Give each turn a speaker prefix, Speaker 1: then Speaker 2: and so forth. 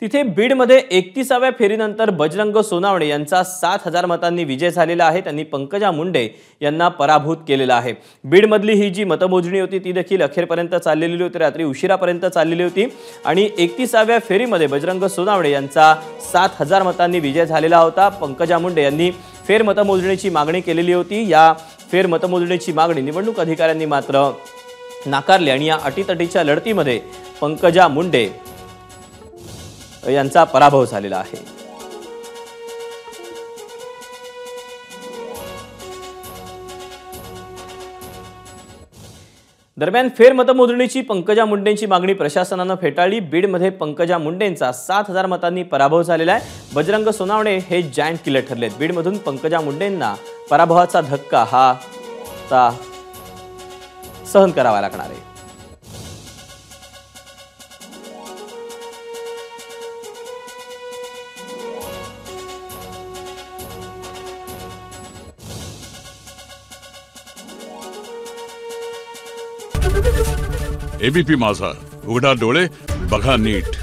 Speaker 1: तिथे बीडमध्ये 31व्या फेरीनंतर बजरंग सोनावणे यांचा 7,000 मतांनी विजय झालेला आहे। त्यांनी पंकजा मुंडे यांना पराभूत केलेला आहे। बीडमधली ही जी मतमोजणी होती ती देखील अखेरपर्यंत चाललेली होती, रात्री उशिरापर्यंत चाललेली होती आणि 31व्या फेरीमध्ये बजरंग सोनावणे यांचा 7,000 मतांनी विजय झालेला होता। पंकजा मुंडे यांनी फेर मतमोजणीची मागणी केलेली होती। या फेर मतमोजणीची मागणी निवडणूक अधिकाऱ्यांनी मात्र नाकारली आणि या अटीतटीच्या लढतीमध्ये पंकजा मुंडे यांचा पराभव झालेला आहे। दरम्यान फेर मतमोजणीची पंकजा मुंडेंची मागणी प्रशासनाने फेटाळली। बीडमध्ये पंकजा मुंडेंचा 7,000 मतांनी पराभव झालेला आहे। बजरंग सोनावणे हे जायंट किलर ठरलेत। बीडमधून पंकजा मुंडेंना पराभवाचा धक्का हा सहन करावा लागणार आहे।
Speaker 2: एबीपी माझा, उघडा डोळे बघा नीट।